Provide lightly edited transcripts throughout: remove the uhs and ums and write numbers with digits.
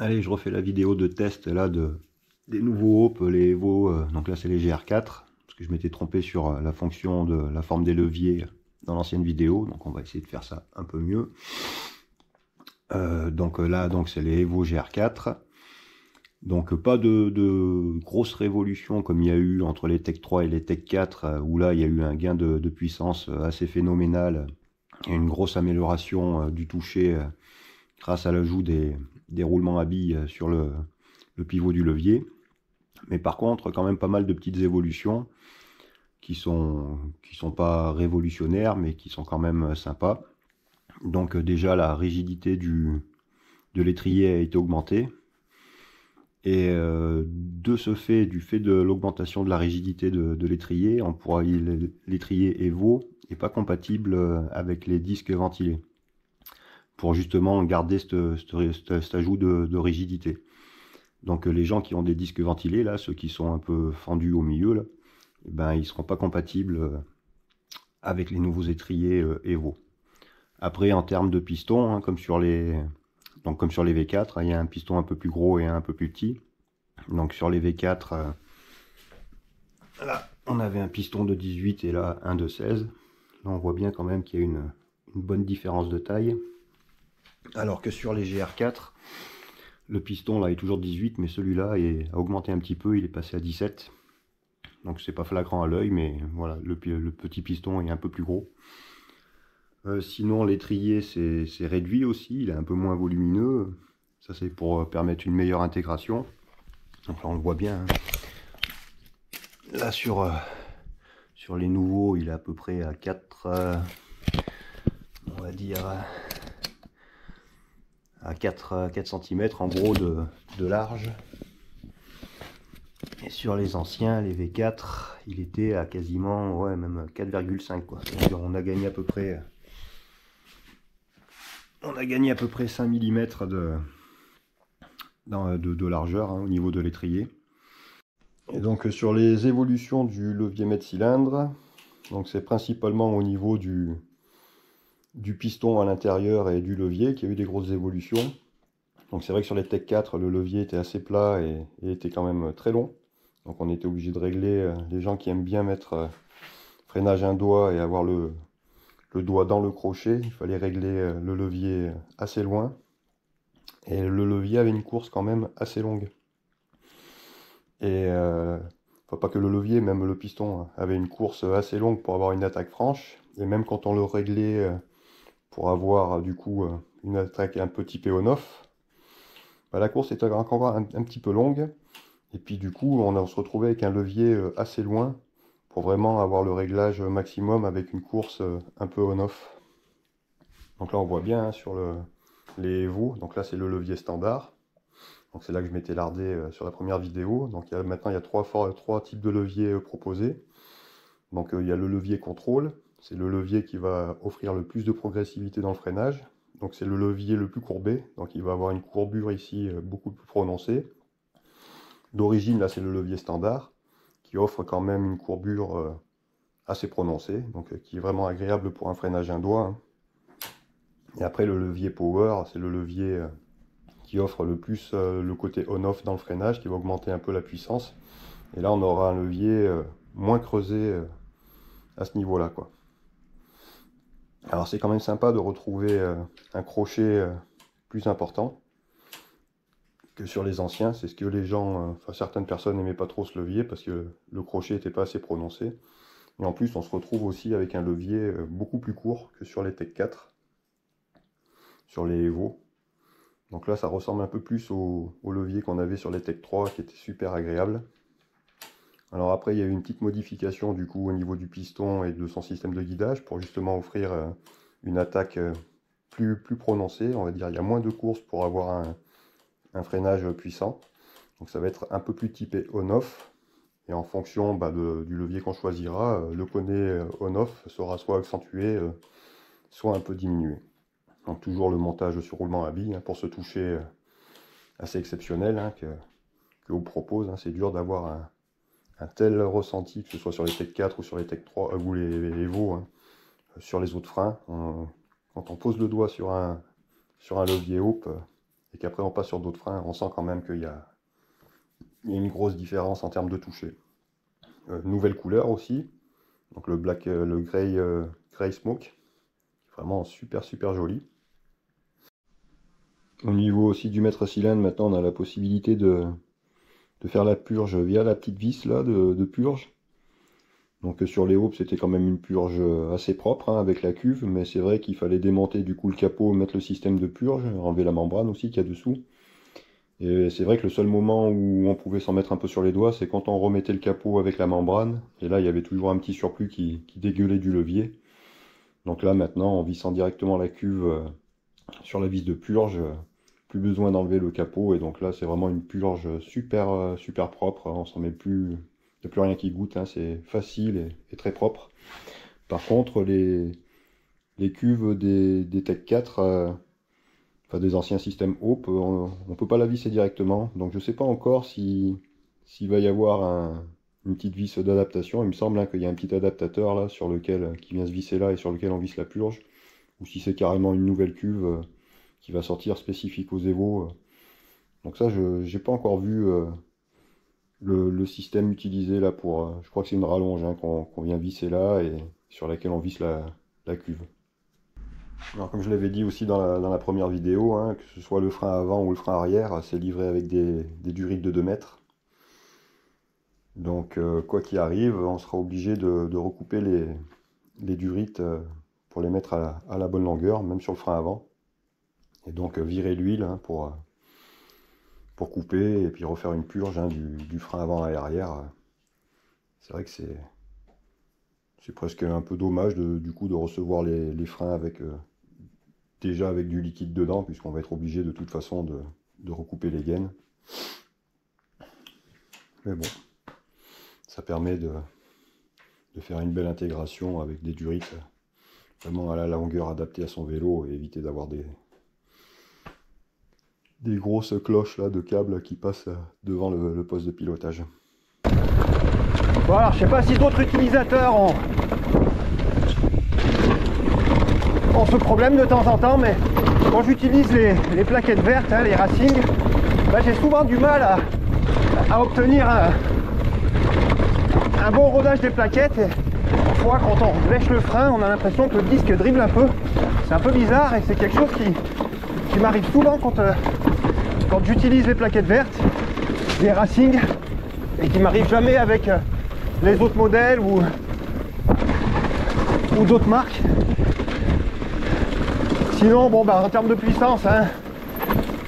Allez, je refais la vidéo de test là des nouveaux Hope, les Evo. Donc là, c'est les GR4, parce que je m'étais trompé sur la fonction de la forme des leviers dans l'ancienne vidéo. Donc on va essayer de faire ça un peu mieux. Donc c'est les Evo GR4. Donc pas de grosse révolution comme il y a eu entre les Tech 3 et les Tech 4, où là il y a eu un gain de puissance assez phénoménal et une grosse amélioration du toucher grâce à l'ajout des roulements à billes sur le pivot du levier. Mais par contre, quand même pas mal de petites évolutions qui sont pas révolutionnaires, mais qui sont quand même sympas. Donc déjà, la rigidité de l'étrier a été augmentée. Et de ce fait, du fait de l'augmentation de la rigidité de l'étrier, on pourra l'étrier Evo n'est pas compatible avec les disques ventilés, pour justement garder cet ajout de rigidité. Donc les gens qui ont des disques ventilés, là, ceux qui sont un peu fendus au milieu, là, eh ben, ils ne seront pas compatibles avec les nouveaux étriers Evo. Après, en termes de piston, hein, comme sur les V4, il y a un piston un peu plus gros et un peu plus petit. Donc sur les V4, là, on avait un piston de 18 et là, un de 16. Là, on voit bien quand même qu'il y a une bonne différence de taille. Alors que sur les GR4, le piston là est toujours 18, mais celui-là a augmenté un petit peu, il est passé à 17. Donc c'est pas flagrant à l'œil, mais voilà, le petit piston est un peu plus gros. Sinon l'étrier c'est réduit aussi, il est un peu moins volumineux. Ça c'est pour permettre une meilleure intégration. Donc là on le voit bien. Hein. Là sur les nouveaux, il est à peu près à 4, on va dire à 4 cm en gros de large. Et sur les anciens, les V4, il était à quasiment, ouais, même 4,5 quoi. On a gagné à peu près 5 mm de largeur hein, au niveau de l'étrier. Et donc sur les évolutions du levier mètre-cylindre, donc c'est principalement au niveau du piston à l'intérieur et du levier qu'il y a eu des grosses évolutions. Donc c'est vrai que sur les Tech 4, le levier était assez plat et était quand même très long. Donc on était obligé de régler, les gens qui aiment bien mettre freinage un doigt et avoir le doigt dans le crochet, il fallait régler le levier assez loin. Et le levier avait une course quand même assez longue. Et enfin, pas que le levier, même le piston avait une course assez longue pour avoir une attaque franche. Et même quand on le réglait pour avoir du coup une attaque un peu typée on-off, bah, la course était encore un petit peu longue. Et puis du coup, on se retrouvait avec un levier assez loin pour vraiment avoir le réglage maximum avec une course un peu on-off. Donc là, on voit bien hein, sur les Evo. Donc là, c'est le levier standard. Donc c'est là que je m'étais lardé sur la première vidéo. Donc maintenant, il y a trois types de leviers proposés. Donc il y a le levier contrôle. C'est le levier qui va offrir le plus de progressivité dans le freinage. Donc c'est le levier le plus courbé. Donc il va avoir une courbure ici beaucoup plus prononcée. D'origine, là, c'est le levier standard, qui offre quand même une courbure assez prononcée, donc qui est vraiment agréable pour un freinage un doigt. Hein. Et après, le levier power, c'est le levier qui offre le plus le côté on-off dans le freinage, qui va augmenter un peu la puissance. Et là, on aura un levier moins creusé à ce niveau-là, quoi. Alors, c'est quand même sympa de retrouver un crochet plus important que sur les anciens. C'est ce que les gens, enfin certaines personnes n'aimaient pas trop ce levier parce que le crochet n'était pas assez prononcé. Et en plus, on se retrouve aussi avec un levier beaucoup plus court que sur les Tech 4, sur les Evo. Donc là, ça ressemble un peu plus au levier qu'on avait sur les Tech 3 qui était super agréable. Alors après, il y a eu une petite modification du coup au niveau du piston et de son système de guidage pour justement offrir une attaque plus prononcée. On va dire il y a moins de courses pour avoir un freinage puissant. Donc ça va être un peu plus typé on-off. Et en fonction du levier qu'on choisira, le côné on-off sera soit accentué, soit un peu diminué. Donc toujours le montage sur roulement à billes hein, pour ce toucher assez exceptionnel hein, que vous propose. Hein. C'est dur d'avoir un tel ressenti, que ce soit sur les Tech 4 ou sur les Tech 3 ou les Evo, hein, sur les autres freins. Quand on pose le doigt sur un levier Hope et et qu'après on passe sur d'autres freins, on sent quand même qu'il y a une grosse différence en termes de toucher. Nouvelle couleur aussi, donc le Grey Smoke, vraiment super joli. Au niveau aussi du mètre cylindre, maintenant on a la possibilité de faire la purge via la petite vis là de purge. Donc sur les Hope c'était quand même une purge assez propre hein, avec la cuve, mais c'est vrai qu'il fallait démonter du coup le capot, mettre le système de purge, enlever la membrane aussi qu'il y a dessous. Et c'est vrai que le seul moment où on pouvait s'en mettre un peu sur les doigts, c'est quand on remettait le capot avec la membrane, et là il y avait toujours un petit surplus qui dégueulait du levier. Donc là maintenant, en vissant directement la cuve sur la vis de purge, plus besoin d'enlever le capot, et donc là c'est vraiment une purge super propre, on s'en met plus, il n'y a plus rien qui goûte, hein, c'est facile et très propre. Par contre les cuves des Tech 4, enfin des anciens systèmes Hope, on ne peut pas la visser directement, donc je ne sais pas encore s'il va y avoir une petite vis d'adaptation. Il me semble hein, qu'il y a un petit adaptateur là sur lequel qui vient se visser là et sur lequel on visse la purge, ou si c'est carrément une nouvelle cuve qui va sortir spécifique aux Evo. Donc ça, je n'ai pas encore vu le système utilisé là pour... je crois que c'est une rallonge hein, qu'on vient visser là et sur laquelle on visse la cuve. Alors, comme je l'avais dit aussi dans la première vidéo, hein, que ce soit le frein avant ou le frein arrière, c'est livré avec des durites de 2 mètres. Donc quoi qu'il arrive, on sera obligé de recouper les durites pour les mettre à la bonne longueur, même sur le frein avant. Et donc virer l'huile hein, pour couper et puis refaire une purge hein, du frein avant et arrière. C'est vrai que c'est presque un peu dommage du coup de recevoir les freins avec déjà avec du liquide dedans, puisqu'on va être obligé de toute façon de recouper les gaines. Mais bon, ça permet de faire une belle intégration avec des durites vraiment à la longueur adaptée à son vélo et éviter d'avoir des grosses cloches là de câbles qui passent devant le poste de pilotage. Bon alors je sais pas si d'autres utilisateurs ont ce problème de temps en temps, mais quand j'utilise les plaquettes vertes, hein, les Racing, bah, j'ai souvent du mal à obtenir un bon rodage des plaquettes. Et parfois quand on lèche le frein, on a l'impression que le disque dribble un peu. C'est un peu bizarre et c'est quelque chose qui m'arrive souvent quand j'utilise les plaquettes vertes, les Racing, et qui m'arrive jamais avec les autres modèles ou d'autres marques. Sinon, bon, bah, en termes de puissance, hein,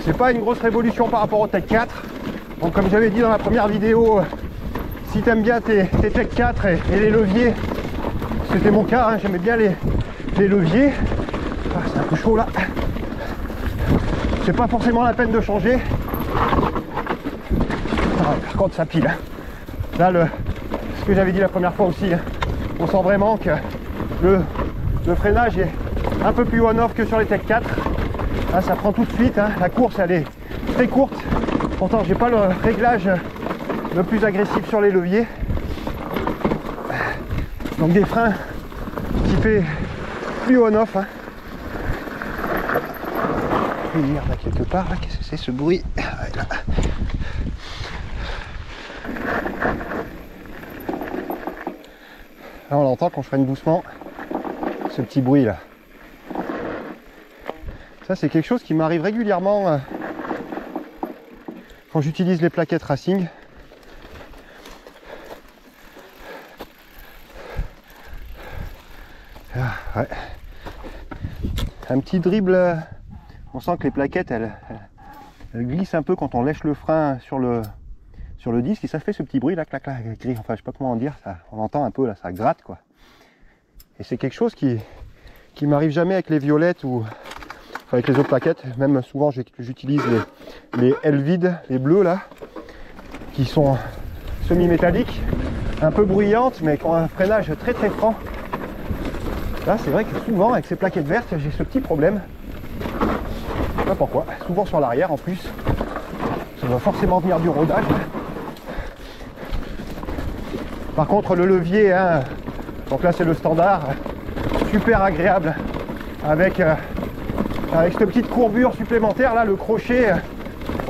c'est pas une grosse révolution par rapport au Tech 4. Donc, comme j'avais dit dans la première vidéo, si tu aimes bien tes Tech 4 et les leviers, c'était mon cas, hein, j'aimais bien les leviers. Ah, c'est un peu chaud là. C'est pas forcément la peine de changer. Ah, par contre, ça pile. Hein. Là, ce que j'avais dit la première fois aussi, hein, on sent vraiment que le freinage est un peu plus on-off que sur les Tech 4. Là, ça prend tout de suite, hein. La course elle est très courte. Pourtant j'ai pas le réglage le plus agressif sur les leviers. Donc des freins qui fait plus on-off. Hein. Il y a quelque part, qu'est-ce que c'est ce bruit? Là. Là on l'entend quand je freine doucement, ce petit bruit là. Ça c'est quelque chose qui m'arrive régulièrement quand j'utilise les plaquettes Racing. Ah, ouais. Un petit dribble, on sent que les plaquettes elles glissent un peu quand on lèche le frein sur le disque et ça fait ce petit bruit là, clac, clac, enfin je sais pas comment dire, ça, on entend un peu là, ça gratte quoi. Et c'est quelque chose qui m'arrive jamais avec les violettes ou avec les autres plaquettes, même souvent j'utilise les Elvid, les bleus là, qui sont semi-métalliques, un peu bruyantes mais qui ont un freinage très franc. Là c'est vrai que souvent avec ces plaquettes vertes j'ai ce petit problème, je sais pas pourquoi, souvent sur l'arrière en plus, ça doit forcément venir du rodage. Par contre le levier, hein, donc là c'est le standard, super agréable avec Avec cette petite courbure supplémentaire là, le crochet,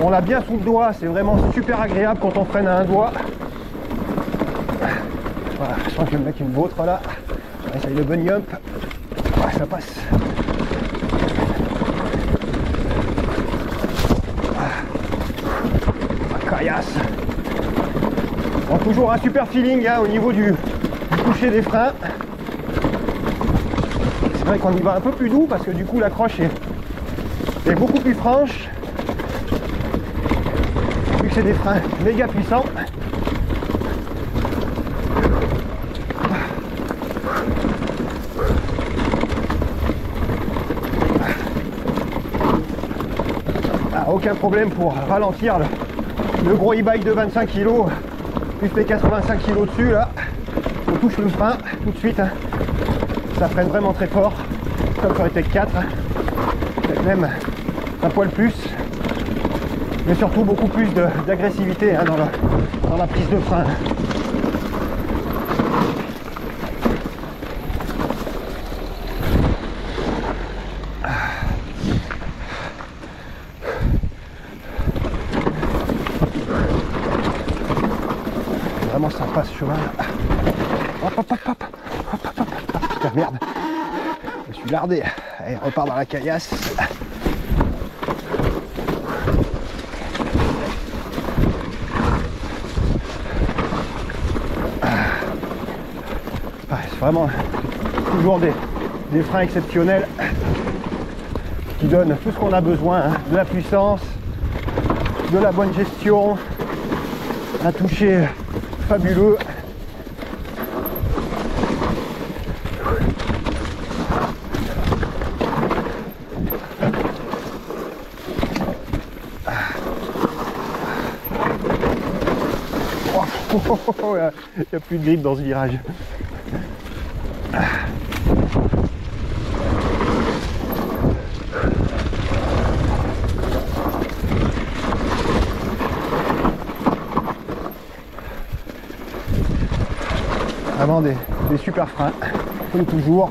on l'a bien sous le doigt, c'est vraiment super agréable quand on freine à un doigt. Voilà, je sens que je vais me mettre une vôtre là. On essaye le bunny hump. Ouais, ça passe. Caillasse. Bon, toujours un super feeling hein, au niveau du toucher des freins. C'est vrai qu'on y va un peu plus doux parce que du coup l'accroche est beaucoup plus franche. Vu que c'est des freins méga puissants. Aucun problème pour ralentir le gros e-bike de 25 kg plus les 85 kg dessus là. On touche le frein tout de suite hein. Ça freine vraiment très fort comme sur les Tech 4 hein. Peut-être même un poil plus, mais surtout beaucoup plus d'agressivité hein, dans la prise de frein. Vraiment sympa ce cheval. Hop hop hop hop hop hop hop. Putain merde. Je suis lardé. Allez, on repart dans la caillasse. C'est vraiment toujours des freins exceptionnels qui donnent tout ce qu'on a besoin, hein. De la puissance, de la bonne gestion, un toucher fabuleux. Il n'y a plus de grip dans ce virage. Vraiment des super freins, comme toujours.